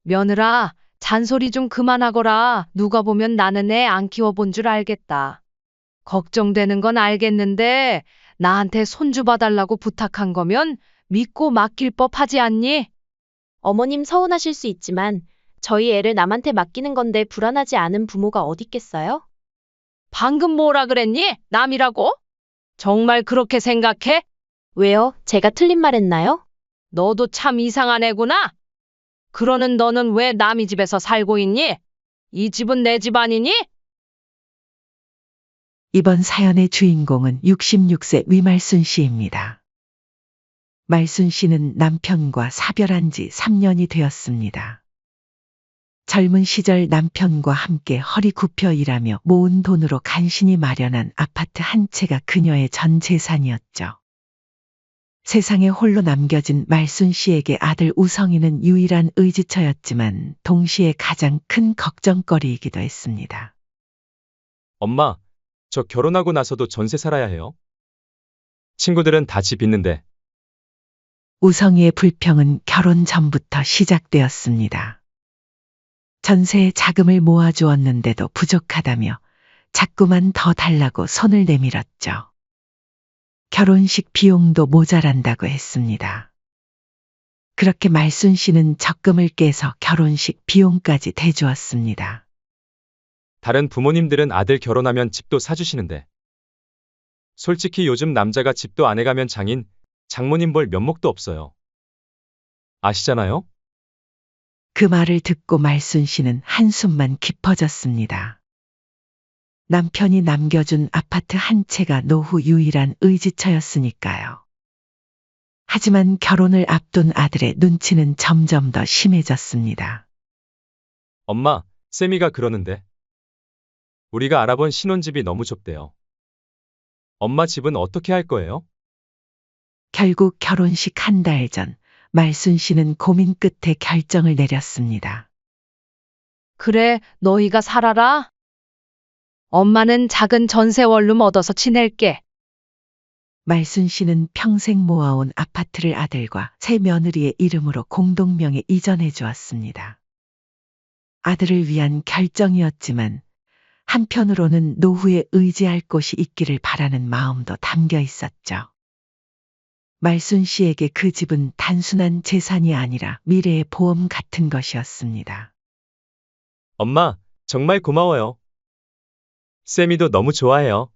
며느라, 잔소리 좀 그만하거라. 누가 보면 나는 애 안 키워본 줄 알겠다. 걱정되는 건 알겠는데 나한테 손주 봐달라고 부탁한 거면 믿고 맡길 법하지 않니? 어머님 서운하실 수 있지만 저희 애를 남한테 맡기는 건데 불안하지 않은 부모가 어딨겠어요? 방금 뭐라 그랬니? 남이라고? 정말 그렇게 생각해? 왜요? 제가 틀린 말 했나요? 너도 참 이상한 애구나. 그러는 너는 왜 남의 집에서 살고 있니? 이 집은 내 집 아니니? 이번 사연의 주인공은 66세 위말순 씨입니다. 말순 씨는 남편과 사별한 지 3년이 되었습니다. 젊은 시절 남편과 함께 허리 굽혀 일하며 모은 돈으로 간신히 마련한 아파트 한 채가 그녀의 전 재산이었죠. 세상에 홀로 남겨진 말순 씨에게 아들 우성이는 유일한 의지처였지만 동시에 가장 큰 걱정거리이기도 했습니다. 엄마, 저 결혼하고 나서도 전세 살아야 해요. 친구들은 다 집 있는데. 우성이의 불평은 결혼 전부터 시작되었습니다. 전세에 자금을 모아주었는데도 부족하다며 자꾸만 더 달라고 손을 내밀었죠. 결혼식 비용도 모자란다고 했습니다. 그렇게 말순 씨는 적금을 깨서 결혼식 비용까지 대주었습니다. 다른 부모님들은 아들 결혼하면 집도 사주시는데. 솔직히 요즘 남자가 집도 안 해가면 장인, 장모님 볼 면목도 없어요. 아시잖아요? 그 말을 듣고 말순 씨는 한숨만 깊어졌습니다. 남편이 남겨준 아파트 한 채가 노후 유일한 의지처였으니까요. 하지만 결혼을 앞둔 아들의 눈치는 점점 더 심해졌습니다. 엄마, 쌤이가 그러는데. 우리가 알아본 신혼집이 너무 좁대요. 엄마 집은 어떻게 할 거예요? 결국 결혼식 한 달 전, 말순 씨는 고민 끝에 결정을 내렸습니다. 그래, 너희가 살아라. 엄마는 작은 전세 원룸 얻어서 지낼게. 말순 씨는 평생 모아온 아파트를 아들과 새 며느리의 이름으로 공동명에 이전해 주었습니다. 아들을 위한 결정이었지만 한편으로는 노후에 의지할 곳이 있기를 바라는 마음도 담겨 있었죠. 말순 씨에게 그 집은 단순한 재산이 아니라 미래의 보험 같은 것이었습니다. 엄마, 정말 고마워요. 쌤이도 너무 좋아해요.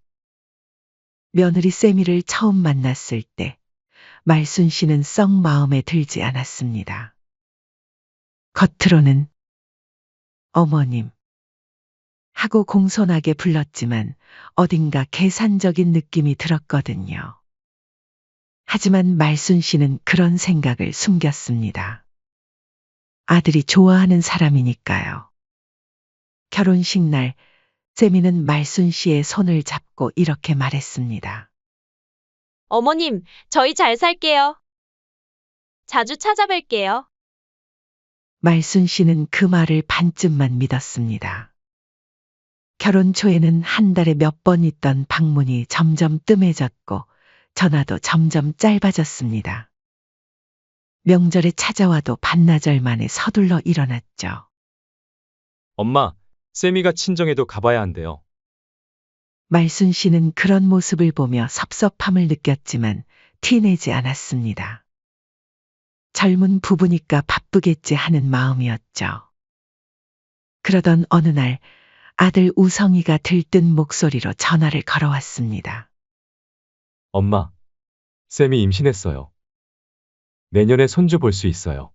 며느리 세미를 처음 만났을 때 말순 씨는 썩 마음에 들지 않았습니다. 겉으로는 어머님 하고 공손하게 불렀지만 어딘가 계산적인 느낌이 들었거든요. 하지만 말순 씨는 그런 생각을 숨겼습니다. 아들이 좋아하는 사람이니까요. 결혼식 날 세미는 말순 씨의 손을 잡고 이렇게 말했습니다. 어머님, 저희 잘 살게요. 자주 찾아뵐게요. 말순 씨는 그 말을 반쯤만 믿었습니다. 결혼 초에는 한 달에 몇 번 있던 방문이 점점 뜸해졌고 전화도 점점 짧아졌습니다. 명절에 찾아와도 반나절 만에 서둘러 일어났죠. 엄마, 쌤이가 친정에도 가봐야 한대요. 말순 씨는 그런 모습을 보며 섭섭함을 느꼈지만 티내지 않았습니다. 젊은 부부니까 바쁘겠지 하는 마음이었죠. 그러던 어느 날 아들 우성이가 들뜬 목소리로 전화를 걸어왔습니다. 엄마, 쌤이 임신했어요. 내년에 손주 볼 수 있어요.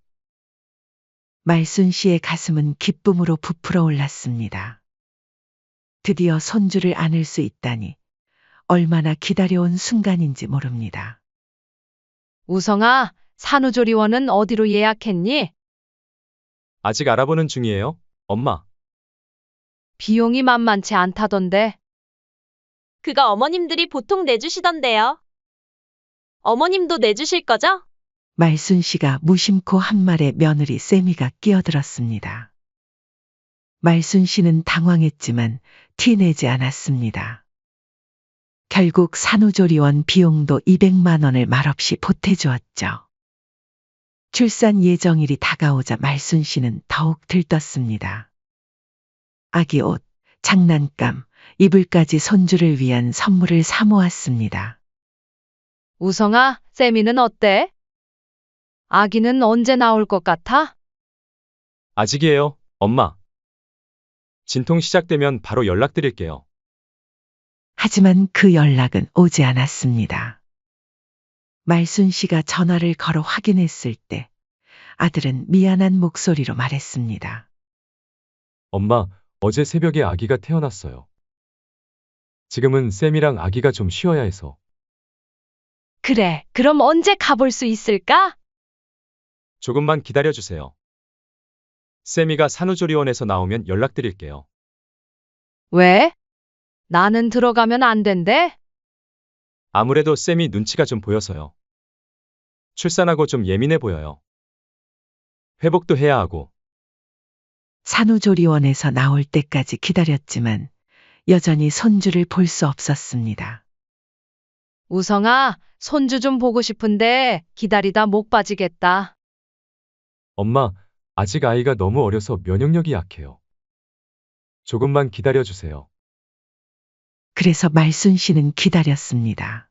말순 씨의 가슴은 기쁨으로 부풀어 올랐습니다. 드디어 손주를 안을 수 있다니 얼마나 기다려온 순간인지 모릅니다. 우성아, 산후조리원은 어디로 예약했니? 아직 알아보는 중이에요, 엄마. 비용이 만만치 않다던데. 그거 어머님들이 보통 내주시던데요. 어머님도 내주실 거죠? 말순 씨가 무심코 한 말에 며느리 세미가 끼어들었습니다. 말순 씨는 당황했지만 티내지 않았습니다. 결국 산후조리원 비용도 200만 원을 말없이 보태주었죠. 출산 예정일이 다가오자 말순 씨는 더욱 들떴습니다. 아기 옷, 장난감, 이불까지 손주를 위한 선물을 사모았습니다. 우성아, 세미는 어때? 아기는 언제 나올 것 같아? 아직이에요, 엄마. 진통 시작되면 바로 연락드릴게요. 하지만 그 연락은 오지 않았습니다. 말순 씨가 전화를 걸어 확인했을 때 아들은 미안한 목소리로 말했습니다. 엄마, 어제 새벽에 아기가 태어났어요. 지금은 쌤이랑 아기가 좀 쉬어야 해서. 그래, 그럼 언제 가볼 수 있을까? 조금만 기다려주세요. 쌤이가 산후조리원에서 나오면 연락드릴게요. 왜? 나는 들어가면 안 된대? 아무래도 쌤이 눈치가 좀 보여서요. 출산하고 좀 예민해 보여요. 회복도 해야 하고. 산후조리원에서 나올 때까지 기다렸지만 여전히 손주를 볼 수 없었습니다. 우성아, 손주 좀 보고 싶은데 기다리다 목 빠지겠다. 엄마, 아직 아이가 너무 어려서 면역력이 약해요. 조금만 기다려주세요. 그래서 말순 씨는 기다렸습니다.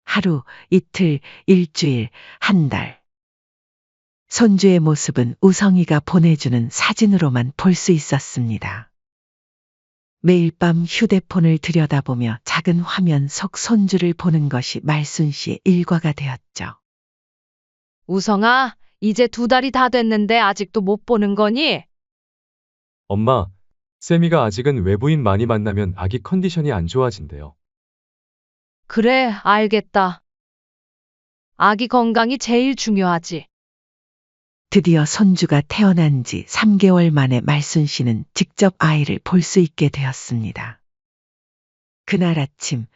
하루, 이틀, 일주일, 한 달. 손주의 모습은 우성이가 보내주는 사진으로만 볼 수 있었습니다. 매일 밤 휴대폰을 들여다보며 작은 화면 속 손주를 보는 것이 말순 씨의 일과가 되었죠. 우성아, 이제 2달이 다 됐는데 아직도 못 보는 거니? 엄마, 쌤이가 아직은 외부인 많이 만나면 아기 컨디션이 안 좋아진대요. 그래, 알겠다. 아기 건강이 제일 중요하지. 드디어 손주가 태어난 지 3개월 만에 말순 씨는 직접 아이를 볼 수 있게 되었습니다. 그날 아침,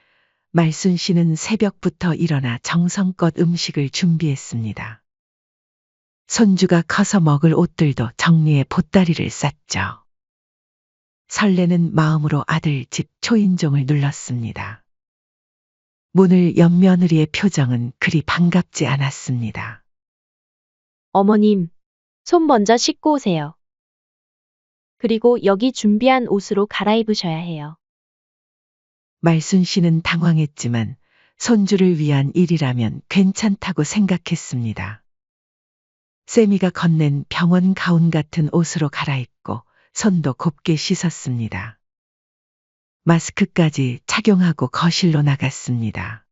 말순 씨는 새벽부터 일어나 정성껏 음식을 준비했습니다. 손주가 커서 먹을 옷들도 정리해 보따리를 쌌죠. 설레는 마음으로 아들 집 초인종을 눌렀습니다. 문을 연 며느리의 표정은 그리 반갑지 않았습니다. 어머님, 손 먼저 씻고 오세요. 그리고 여기 준비한 옷으로 갈아입으셔야 해요. 말순 씨는 당황했지만 손주를 위한 일이라면 괜찮다고 생각했습니다. 세미가 건넨 병원 가운 같은 옷으로 갈아입고 손도 곱게 씻었습니다. 마스크까지 착용하고 거실로 나갔습니다.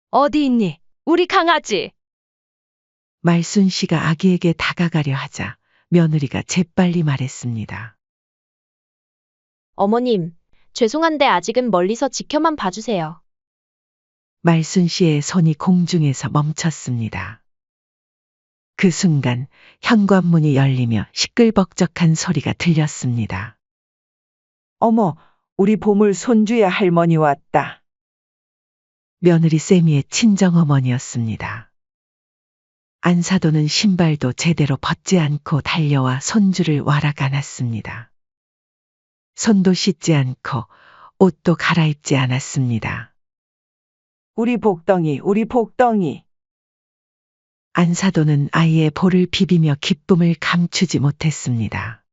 어디 있니? 우리 강아지. 말순 씨가 아기에게 다가가려 하자 며느리가 재빨리 말했습니다. 어머님, 죄송한데 아직은 멀리서 지켜만 봐주세요. 말순 씨의 손이 공중에서 멈췄습니다. 그 순간 현관문이 열리며 시끌벅적한 소리가 들렸습니다. 어머, 우리 보물 손주의 할머니 왔다. 며느리 세미의 친정어머니였습니다. 안사도는 신발도 제대로 벗지 않고 달려와 손주를 와락 안았습니다. 손도 씻지 않고 옷도 갈아입지 않았습니다. 우리 복덩이, 우리 복덩이. 안사도는 아이의 볼을 비비며 기쁨을 감추지 못했습니다.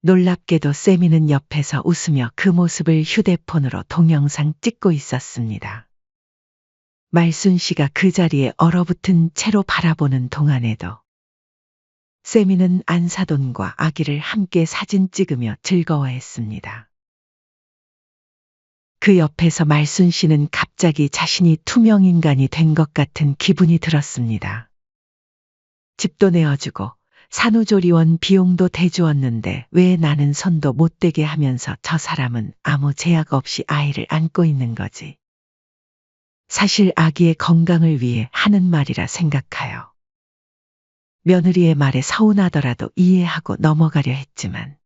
놀랍게도 세미는 옆에서 웃으며 그 모습을 휴대폰으로 동영상 찍고 있었습니다. 말순 씨가 그 자리에 얼어붙은 채로 바라보는 동안에도 세미는 안사돈과 아기를 함께 사진 찍으며 즐거워했습니다. 그 옆에서 말순 씨는 갑자기 자신이 투명인간이 된 것 같은 기분이 들었습니다. 집도 내어주고 산후조리원 비용도 대주었는데 왜 나는 손도 못 대게 하면서 저 사람은 아무 제약 없이 아이를 안고 있는 거지. 사실 아기의 건강을 위해 하는 말이라 생각하여. 며느리의 말에 서운하더라도 이해하고 넘어가려 했지만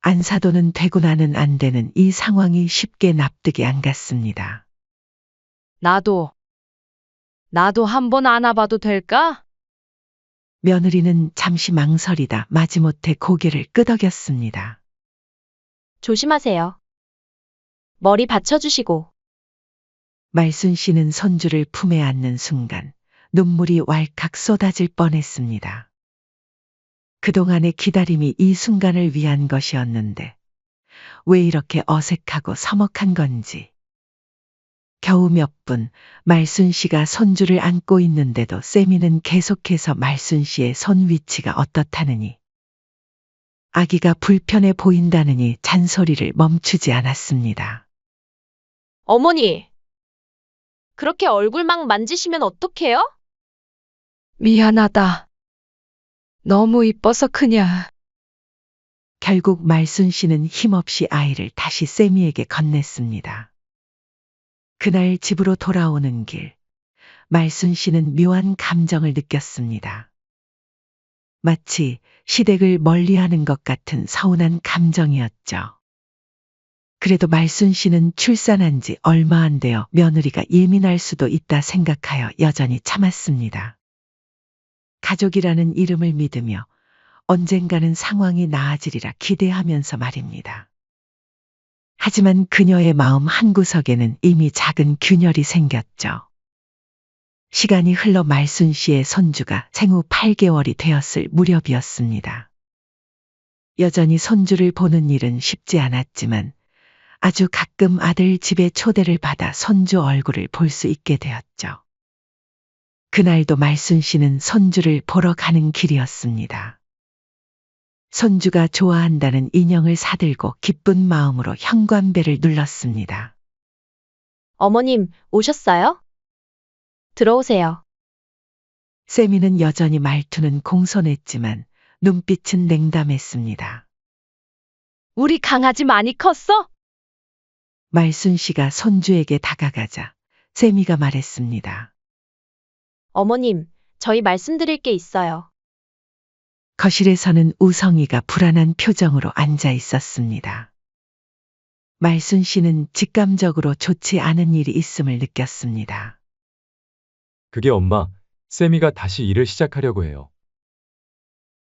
안사도는 되고 나는 안 되는 이 상황이 쉽게 납득이 안 갔습니다. 나도 한번 안아봐도 될까? 며느리는 잠시 망설이다 마지못해 고개를 끄덕였습니다. 조심하세요. 머리 받쳐주시고. 말순 씨는 손주를 품에 안는 순간 눈물이 왈칵 쏟아질 뻔했습니다. 그동안의 기다림이 이 순간을 위한 것이었는데 왜 이렇게 어색하고 서먹한 건지. 겨우 몇 분, 말순 씨가 손주를 안고 있는데도 세미는 계속해서 말순 씨의 손 위치가 어떻다느니 아기가 불편해 보인다느니 잔소리를 멈추지 않았습니다. 어머니! 그렇게 얼굴 막 만지시면 어떡해요? 미안하다. 너무 이뻐서 그냥. 결국 말순 씨는 힘없이 아이를 다시 세미에게 건넸습니다. 그날 집으로 돌아오는 길, 말순 씨는 묘한 감정을 느꼈습니다. 마치 시댁을 멀리하는 것 같은 서운한 감정이었죠. 그래도 말순 씨는 출산한 지 얼마 안 되어 며느리가 예민할 수도 있다 생각하여 여전히 참았습니다. 가족이라는 이름을 믿으며 언젠가는 상황이 나아지리라 기대하면서 말입니다. 하지만 그녀의 마음 한구석에는 이미 작은 균열이 생겼죠. 시간이 흘러 말순 씨의 손주가 생후 8개월이 되었을 무렵이었습니다. 여전히 손주를 보는 일은 쉽지 않았지만 아주 가끔 아들 집에 초대를 받아 손주 얼굴을 볼 수 있게 되었죠. 그날도 말순 씨는 손주를 보러 가는 길이었습니다. 손주가 좋아한다는 인형을 사들고 기쁜 마음으로 현관벨을 눌렀습니다. 어머님, 오셨어요? 들어오세요. 세미는 여전히 말투는 공손했지만 눈빛은 냉담했습니다. 우리 강아지 많이 컸어? 말순 씨가 손주에게 다가가자 세미가 말했습니다. 어머님, 저희 말씀드릴 게 있어요. 거실에서는 우성이가 불안한 표정으로 앉아 있었습니다. 말순 씨는 직감적으로 좋지 않은 일이 있음을 느꼈습니다. 그게 엄마, 세미가 다시 일을 시작하려고 해요.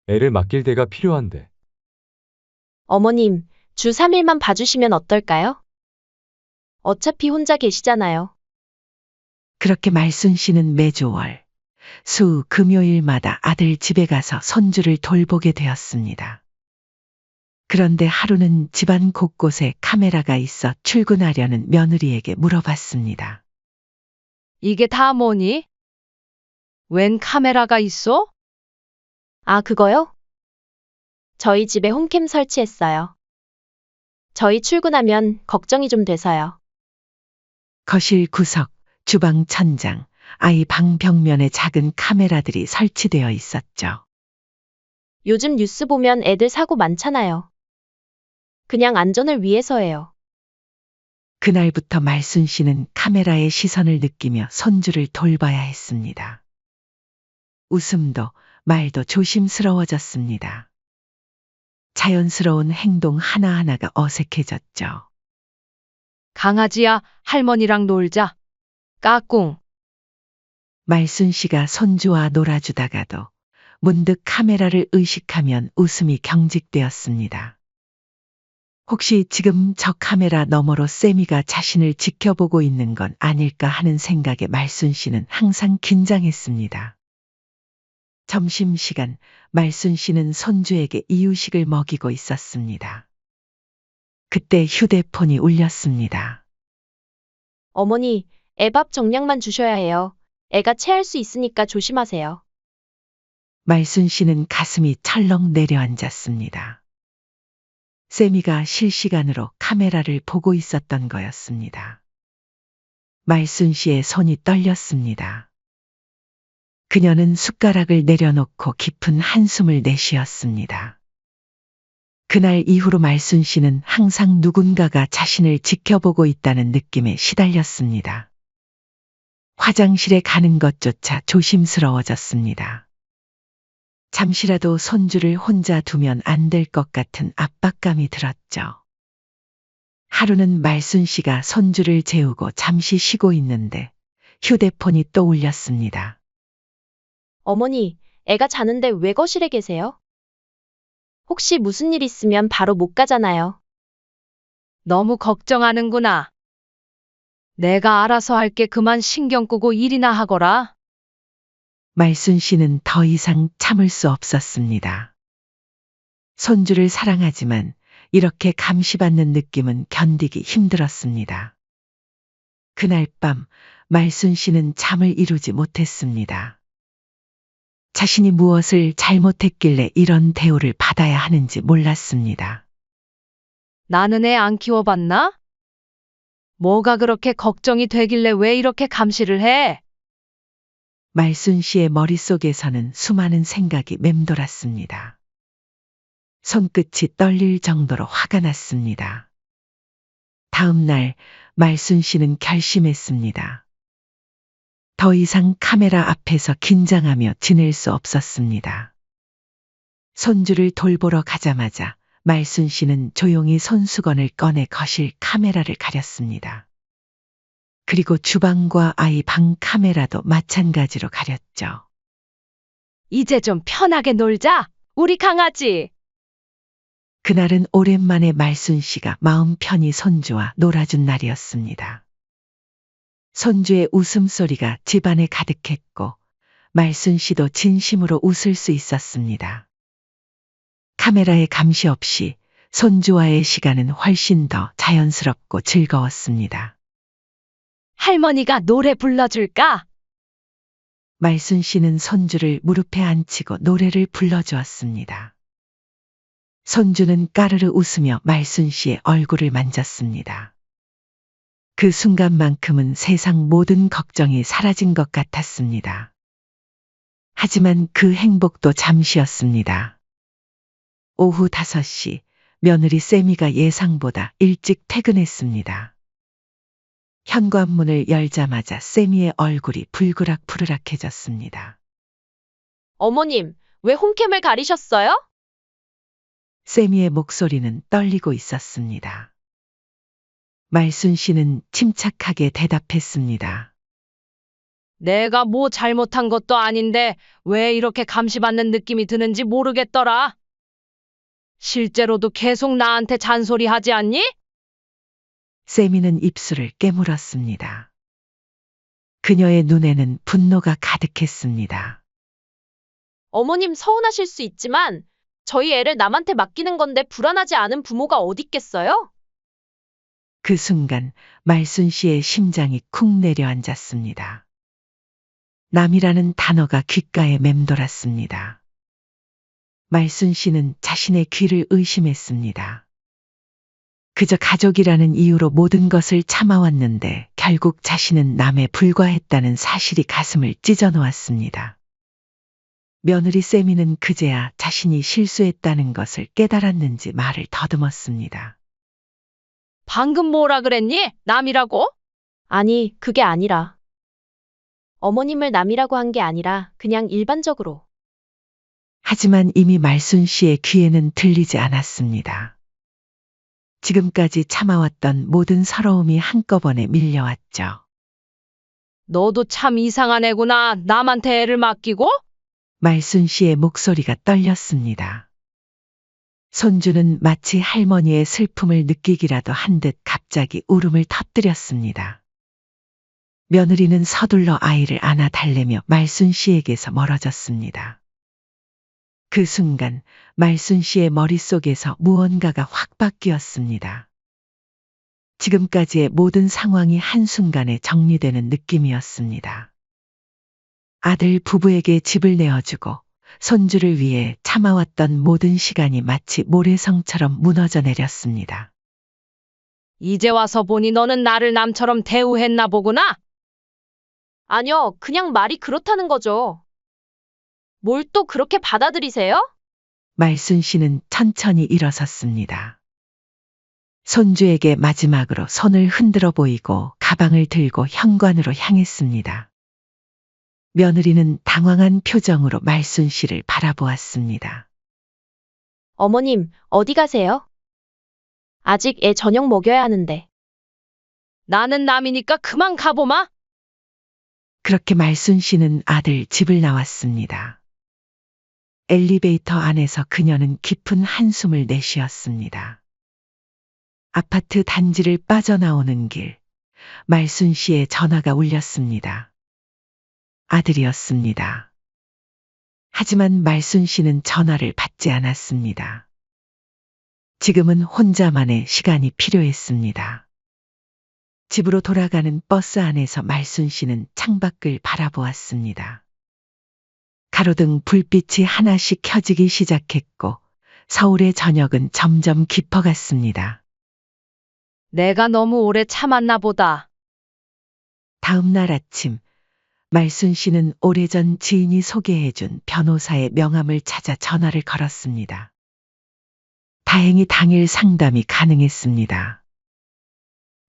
애를 맡길 데가 필요한데. 어머님, 주 3일만 봐주시면 어떨까요? 어차피 혼자 계시잖아요. 그렇게 말순 씨는 매주 월, 수, 금요일마다 아들 집에 가서 손주를 돌보게 되었습니다. 그런데 하루는 집안 곳곳에 카메라가 있어 출근하려는 며느리에게 물어봤습니다. 이게 다 뭐니? 웬 카메라가 있어? 아, 그거요? 저희 집에 홈캠 설치했어요. 저희 출근하면 걱정이 좀 돼서요. 거실 구석, 주방 천장, 아이 방 벽면에 작은 카메라들이 설치되어 있었죠. 요즘 뉴스 보면 애들 사고 많잖아요. 그냥 안전을 위해서예요. 그날부터 말순 씨는 카메라의 시선을 느끼며 손주를 돌봐야 했습니다. 웃음도 말도 조심스러워졌습니다. 자연스러운 행동 하나하나가 어색해졌죠. 강아지야, 할머니랑 놀자. 까꿍. 말순 씨가 손주와 놀아주다가도 문득 카메라를 의식하면 웃음이 경직되었습니다. 혹시 지금 저 카메라 너머로 세미가 자신을 지켜보고 있는 건 아닐까 하는 생각에 말순 씨는 항상 긴장했습니다. 점심시간 말순 씨는 손주에게 이유식을 먹이고 있었습니다. 그때 휴대폰이 울렸습니다. 어머니, 애 밥 정량만 주셔야 해요. 애가 체할 수 있으니까 조심하세요. 말순 씨는 가슴이 철렁 내려앉았습니다. 세미가 실시간으로 카메라를 보고 있었던 거였습니다. 말순 씨의 손이 떨렸습니다. 그녀는 숟가락을 내려놓고 깊은 한숨을 내쉬었습니다. 그날 이후로 말순 씨는 항상 누군가가 자신을 지켜보고 있다는 느낌에 시달렸습니다. 화장실에 가는 것조차 조심스러워졌습니다. 잠시라도 손주를 혼자 두면 안 될 것 같은 압박감이 들었죠. 하루는 말순 씨가 손주를 재우고 잠시 쉬고 있는데 휴대폰이 또 울렸습니다. 어머니, 애가 자는데 왜 거실에 계세요? 혹시 무슨 일 있으면 바로 못 가잖아요. 너무 걱정하는구나. 내가 알아서 할게. 그만 신경 끄고 일이나 하거라. 말순 씨는 더 이상 참을 수 없었습니다. 손주를 사랑하지만 이렇게 감시받는 느낌은 견디기 힘들었습니다. 그날 밤 말순 씨는 잠을 이루지 못했습니다. 자신이 무엇을 잘못했길래 이런 대우를 받아야 하는지 몰랐습니다. 나는 애 안 키워봤나? 뭐가 그렇게 걱정이 되길래 왜 이렇게 감시를 해? 말순 씨의 머릿속에서는 수많은 생각이 맴돌았습니다. 손끝이 떨릴 정도로 화가 났습니다. 다음 날 말순 씨는 결심했습니다. 더 이상 카메라 앞에서 긴장하며 지낼 수 없었습니다. 손주를 돌보러 가자마자 말순 씨는 조용히 손수건을 꺼내 거실 카메라를 가렸습니다. 그리고 주방과 아이 방 카메라도 마찬가지로 가렸죠. 이제 좀 편하게 놀자. 우리 강아지. 그날은 오랜만에 말순 씨가 마음 편히 손주와 놀아준 날이었습니다. 손주의 웃음소리가 집안에 가득했고 말순 씨도 진심으로 웃을 수 있었습니다. 카메라의 감시 없이 손주와의 시간은 훨씬 더 자연스럽고 즐거웠습니다. 할머니가 노래 불러줄까? 말순 씨는 손주를 무릎에 앉히고 노래를 불러주었습니다. 손주는 까르르 웃으며 말순 씨의 얼굴을 만졌습니다. 그 순간만큼은 세상 모든 걱정이 사라진 것 같았습니다. 하지만 그 행복도 잠시였습니다. 오후 5시 며느리 세미가 예상보다 일찍 퇴근했습니다. 현관문을 열자마자 세미의 얼굴이 불그락불그락해졌습니다. 어머님, 왜 홈캠을 가리셨어요? 세미의 목소리는 떨리고 있었습니다. 말순 씨는 침착하게 대답했습니다. 내가 뭐 잘못한 것도 아닌데 왜 이렇게 감시받는 느낌이 드는지 모르겠더라. 실제로도 계속 나한테 잔소리하지 않니? 세미는 입술을 깨물었습니다. 그녀의 눈에는 분노가 가득했습니다. 어머님 서운하실 수 있지만 저희 애를 남한테 맡기는 건데 불안하지 않은 부모가 어딨겠어요? 그 순간 말순 씨의 심장이 쿵 내려앉았습니다. 남이라는 단어가 귓가에 맴돌았습니다. 말순 씨는 자신의 귀를 의심했습니다. 그저 가족이라는 이유로 모든 것을 참아왔는데 결국 자신은 남에 불과했다는 사실이 가슴을 찢어놓았습니다. 며느리 세미는 그제야 자신이 실수했다는 것을 깨달았는지 말을 더듬었습니다. 방금 뭐라 그랬니? 남이라고? 아니, 그게 아니라. 어머님을 남이라고 한 게 아니라 그냥 일반적으로. 하지만 이미 말순 씨의 귀에는 들리지 않았습니다. 지금까지 참아왔던 모든 서러움이 한꺼번에 밀려왔죠. 너도 참 이상한 애구나. 남한테 애를 맡기고? 말순 씨의 목소리가 떨렸습니다. 손주는 마치 할머니의 슬픔을 느끼기라도 한 듯 갑자기 울음을 터뜨렸습니다. 며느리는 서둘러 아이를 안아 달래며 말순 씨에게서 멀어졌습니다. 그 순간 말순 씨의 머릿속에서 무언가가 확 바뀌었습니다. 지금까지의 모든 상황이 한순간에 정리되는 느낌이었습니다. 아들 부부에게 집을 내어주고 손주를 위해 참아왔던 모든 시간이 마치 모래성처럼 무너져 내렸습니다. 이제 와서 보니 너는 나를 남처럼 대우했나 보구나. 아니요, 그냥 말이 그렇다는 거죠. 뭘 또 그렇게 받아들이세요? 말순 씨는 천천히 일어섰습니다. 손주에게 마지막으로 손을 흔들어 보이고 가방을 들고 현관으로 향했습니다. 며느리는 당황한 표정으로 말순 씨를 바라보았습니다. 어머님, 어디 가세요? 아직 애 저녁 먹여야 하는데. 나는 남이니까 그만 가보마. 그렇게 말순 씨는 아들 집을 나왔습니다. 엘리베이터 안에서 그녀는 깊은 한숨을 내쉬었습니다. 아파트 단지를 빠져나오는 길, 말순 씨의 전화가 울렸습니다. 아들이었습니다. 하지만 말순 씨는 전화를 받지 않았습니다. 지금은 혼자만의 시간이 필요했습니다. 집으로 돌아가는 버스 안에서 말순 씨는 창밖을 바라보았습니다. 가로등 불빛이 하나씩 켜지기 시작했고 서울의 저녁은 점점 깊어갔습니다. 내가 너무 오래 참았나 보다. 다음 날 아침 말순 씨는 오래전 지인이 소개해준 변호사의 명함을 찾아 전화를 걸었습니다. 다행히 당일 상담이 가능했습니다.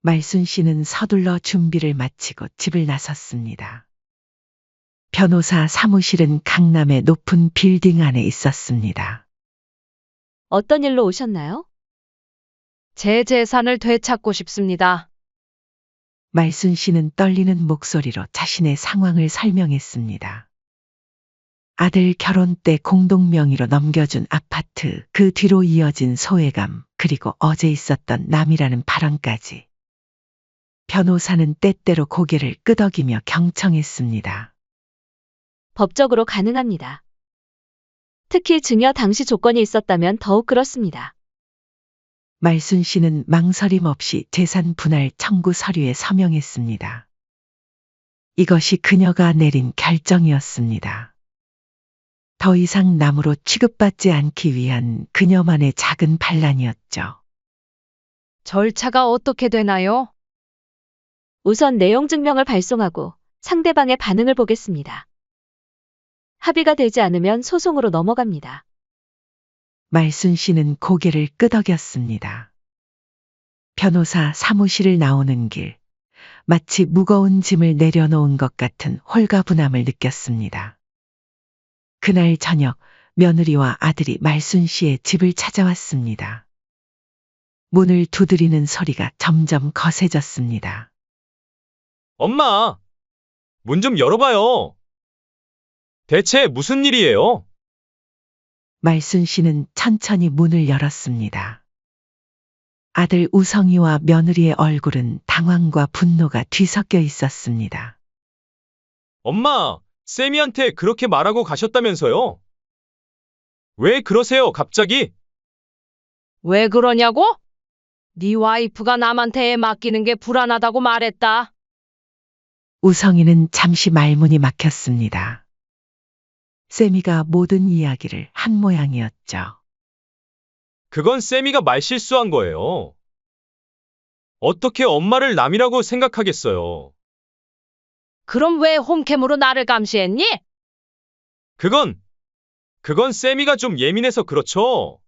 말순 씨는 서둘러 준비를 마치고 집을 나섰습니다. 변호사 사무실은 강남의 높은 빌딩 안에 있었습니다. 어떤 일로 오셨나요? 제 재산을 되찾고 싶습니다. 말순 씨는 떨리는 목소리로 자신의 상황을 설명했습니다. 아들 결혼 때 공동 명의로 넘겨준 아파트, 그 뒤로 이어진 소외감, 그리고 어제 있었던 남이라는 발언까지. 변호사는 때때로 고개를 끄덕이며 경청했습니다. 법적으로 가능합니다. 특히 증여 당시 조건이 있었다면 더욱 그렇습니다. 말순 씨는 망설임 없이 재산 분할 청구 서류에 서명했습니다. 이것이 그녀가 내린 결정이었습니다. 더 이상 남으로 취급받지 않기 위한 그녀만의 작은 반란이었죠. 절차가 어떻게 되나요? 우선 내용 증명을 발송하고 상대방의 반응을 보겠습니다. 합의가 되지 않으면 소송으로 넘어갑니다. 말순 씨는 고개를 끄덕였습니다. 변호사 사무실을 나오는 길, 마치 무거운 짐을 내려놓은 것 같은 홀가분함을 느꼈습니다. 그날 저녁 며느리와 아들이 말순 씨의 집을 찾아왔습니다. 문을 두드리는 소리가 점점 거세졌습니다. 엄마, 문 좀 열어봐요. 대체 무슨 일이에요? 말순 씨는 천천히 문을 열었습니다. 아들 우성이와 며느리의 얼굴은 당황과 분노가 뒤섞여 있었습니다. 엄마, 쌤이한테 그렇게 말하고 가셨다면서요? 왜 그러세요, 갑자기? 왜 그러냐고? 네 와이프가 남한테 애 맡기는 게 불안하다고 말했다. 우성이는 잠시 말문이 막혔습니다. 세미가 모든 이야기를 한 모양이었죠. 그건 쌤이가 말실수한 거예요. 어떻게 엄마를 남이라고 생각하겠어요? 그럼 왜 홈캠으로 나를 감시했니? 그건 쌤이가 좀 예민해서 그렇죠.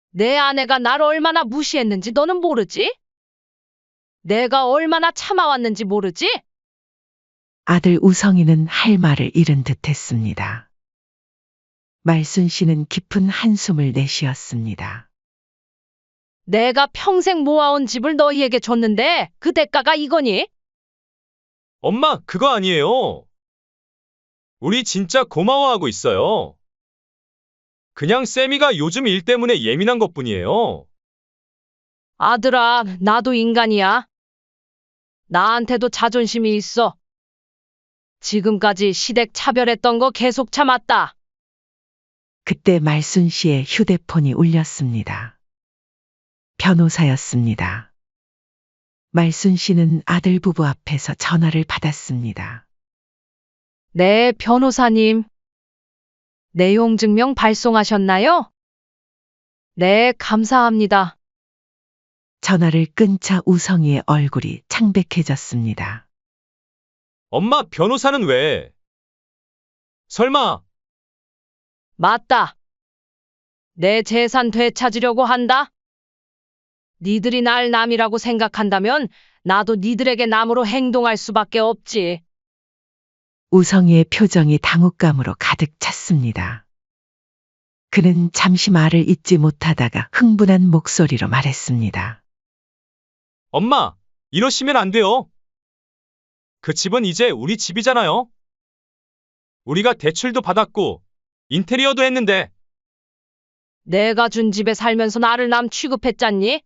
내 아내가 날 얼마나 무시했는지 너는 모르지? 내가 얼마나 참아왔는지 모르지? 아들 우성이는 할 말을 잃은 듯 했습니다. 말순 씨는 깊은 한숨을 내쉬었습니다. 내가 평생 모아온 집을 너희에게 줬는데 그 대가가 이거니? 엄마, 그거 아니에요. 우리 진짜 고마워하고 있어요. 그냥 쌤이가 요즘 일 때문에 예민한 것뿐이에요. 아들아, 나도 인간이야. 나한테도 자존심이 있어. 지금까지 시댁 차별했던 거 계속 참았다. 그때 말순 씨의 휴대폰이 울렸습니다. 변호사였습니다. 말순 씨는 아들 부부 앞에서 전화를 받았습니다. 네, 변호사님. 내용 증명 발송하셨나요? 네, 감사합니다. 전화를 끊자 우성이의 얼굴이 창백해졌습니다. 엄마, 변호사는 왜? 설마, 맞다. 내 재산 되찾으려고 한다. 니들이 날 남이라고 생각한다면 나도 니들에게 남으로 행동할 수밖에 없지. 우성이의 표정이 당혹감으로 가득 찼습니다. 그는 잠시 말을 잇지 못하다가 흥분한 목소리로 말했습니다. 엄마, 이러시면 안 돼요. 그 집은 이제 우리 집이잖아요. 우리가 대출도 받았고, 인테리어도 했는데, 내가 준 집에 살면서 나를 남 취급했잖니?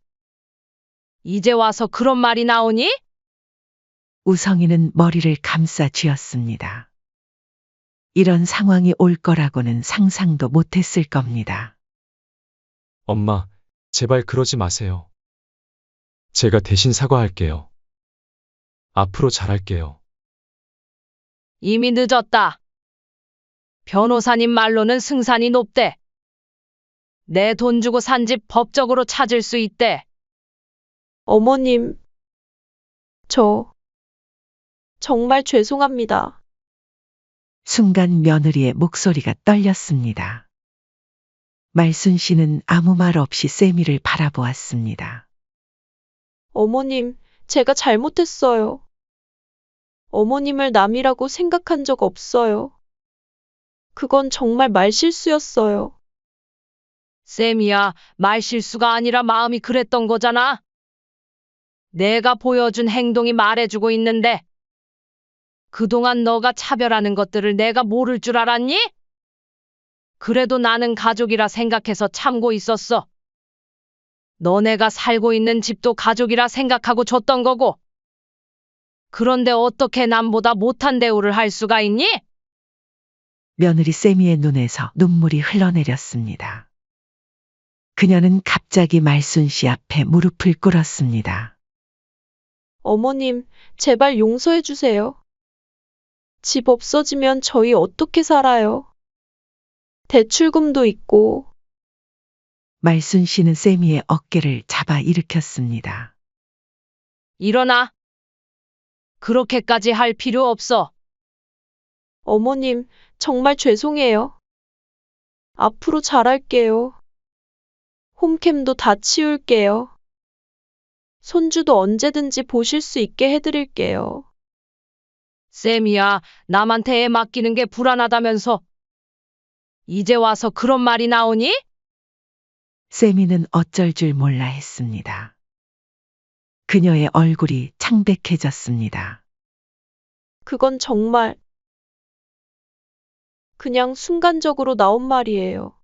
이제 와서 그런 말이 나오니? 우성이는 머리를 감싸 쥐었습니다. 이런 상황이 올 거라고는 상상도 못했을 겁니다. 엄마, 제발 그러지 마세요. 제가 대신 사과할게요. 앞으로 잘할게요. 이미 늦었다. 변호사님 말로는 승산이 높대. 내 돈 주고 산 집 법적으로 찾을 수 있대. 어머님, 저 정말 죄송합니다. 순간 며느리의 목소리가 떨렸습니다. 말순 씨는 아무 말 없이 세미를 바라보았습니다. 어머님, 제가 잘못했어요. 어머님을 남이라고 생각한 적 없어요. 그건 정말 말실수였어요. 쌤이야, 말실수가 아니라 마음이 그랬던 거잖아. 내가 보여준 행동이 말해주고 있는데. 그동안 너가 차별하는 것들을 내가 모를 줄 알았니? 그래도 나는 가족이라 생각해서 참고 있었어. 너네가 살고 있는 집도 가족이라 생각하고 줬던 거고. 그런데 어떻게 남보다 못한 대우를 할 수가 있니? 며느리 세미의 눈에서 눈물이 흘러내렸습니다. 그녀는 갑자기 말순 씨 앞에 무릎을 꿇었습니다. 어머님, 제발 용서해 주세요. 집 없어지면 저희 어떻게 살아요? 대출금도 있고. 말순 씨는 세미의 어깨를 잡아 일으켰습니다. 일어나. 그렇게까지 할 필요 없어. 어머님, 정말 죄송해요. 앞으로 잘할게요. 홈캠도 다 치울게요. 손주도 언제든지 보실 수 있게 해드릴게요. 쌤이야, 남한테 애 맡기는 게 불안하다면서. 이제 와서 그런 말이 나오니? 세미는 어쩔 줄 몰라 했습니다. 그녀의 얼굴이 창백해졌습니다. 그건 정말 그냥 순간적으로 나온 말이에요.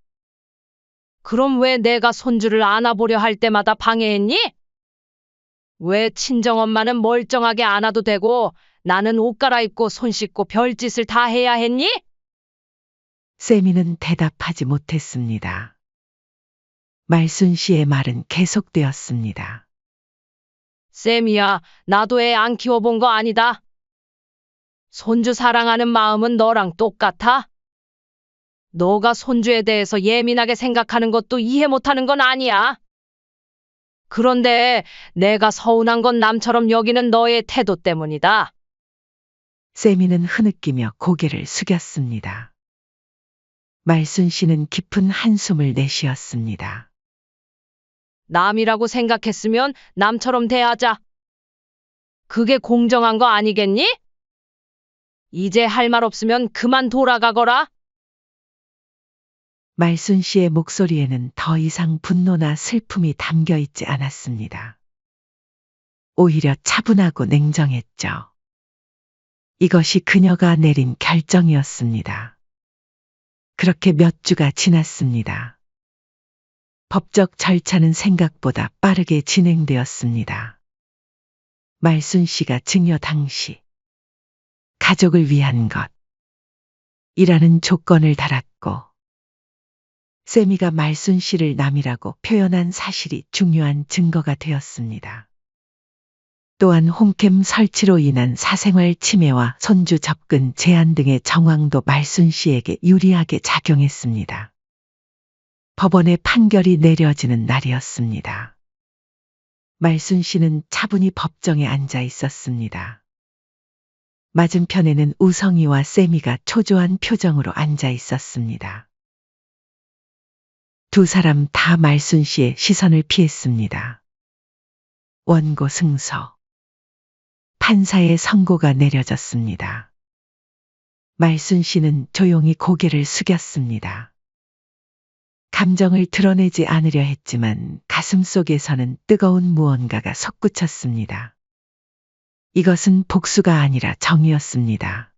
그럼 왜 내가 손주를 안아보려 할 때마다 방해했니? 왜 친정엄마는 멀쩡하게 안아도 되고 나는 옷 갈아입고 손 씻고 별짓을 다 해야 했니? 세미는 대답하지 못했습니다. 말순 씨의 말은 계속되었습니다. 쌤이야, 나도 애 안 키워본 거 아니다. 손주 사랑하는 마음은 너랑 똑같아. 너가 손주에 대해서 예민하게 생각하는 것도 이해 못하는 건 아니야. 그런데 내가 서운한 건 남처럼 여기는 너의 태도 때문이다. 세미는 흐느끼며 고개를 숙였습니다. 말순 씨는 깊은 한숨을 내쉬었습니다. 남이라고 생각했으면 남처럼 대하자. 그게 공정한 거 아니겠니? 이제 할 말 없으면 그만 돌아가거라. 말순 씨의 목소리에는 더 이상 분노나 슬픔이 담겨 있지 않았습니다. 오히려 차분하고 냉정했죠. 이것이 그녀가 내린 결정이었습니다. 그렇게 몇 주가 지났습니다. 법적 절차는 생각보다 빠르게 진행되었습니다. 말순 씨가 증여 당시 가족을 위한 것이라는 조건을 달았고 세미가 말순 씨를 남이라고 표현한 사실이 중요한 증거가 되었습니다. 또한 홈캠 설치로 인한 사생활 침해와 손주 접근 제한 등의 정황도 말순 씨에게 유리하게 작용했습니다. 법원의 판결이 내려지는 날이었습니다. 말순 씨는 차분히 법정에 앉아 있었습니다. 맞은편에는 우성이와 세미가 초조한 표정으로 앉아 있었습니다. 두 사람 다 말순 씨의 시선을 피했습니다. 원고 승서. 판사의 선고가 내려졌습니다. 말순 씨는 조용히 고개를 숙였습니다. 감정을 드러내지 않으려 했지만 가슴 속에서는 뜨거운 무언가가 솟구쳤습니다. 이것은 복수가 아니라 정의였습니다.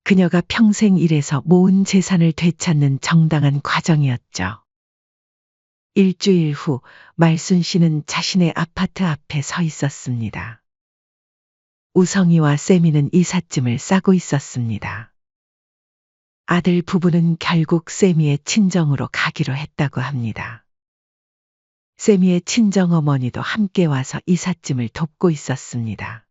그녀가 평생 일해서 모은 재산을 되찾는 정당한 과정이었죠. 일주일 후 말순 씨는 자신의 아파트 앞에 서 있었습니다. 우성이와 세미는 이삿짐을 싸고 있었습니다. 아들 부부는 결국 세미의 친정으로 가기로 했다고 합니다. 세미의 친정어머니도 함께 와서 이삿짐을 돕고 있었습니다.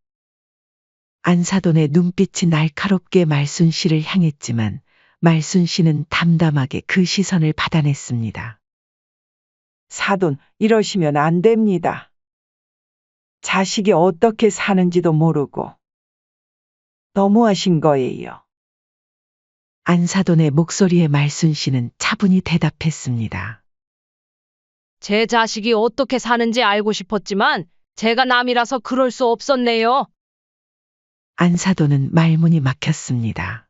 안사돈의 눈빛이 날카롭게 말순 씨를 향했지만 말순 씨는 담담하게 그 시선을 받아냈습니다. 사돈, 이러시면 안 됩니다. 자식이 어떻게 사는지도 모르고. 너무하신 거예요. 안사돈의 목소리에 말순 씨는 차분히 대답했습니다. 제 자식이 어떻게 사는지 알고 싶었지만 제가 남이라서 그럴 수 없었네요. 안사돈은 말문이 막혔습니다.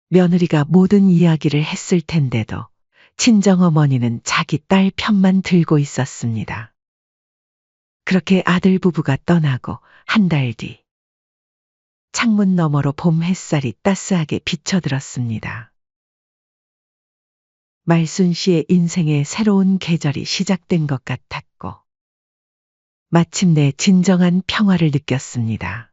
며느리가 모든 이야기를 했을 텐데도 친정어머니는 자기 딸 편만 들고 있었습니다. 그렇게 아들 부부가 떠나고 한 달 뒤, 창문 너머로 봄 햇살이 따스하게 비쳐들었습니다. 말순 씨의 인생에 새로운 계절이 시작된 것 같았고, 마침내 진정한 평화를 느꼈습니다.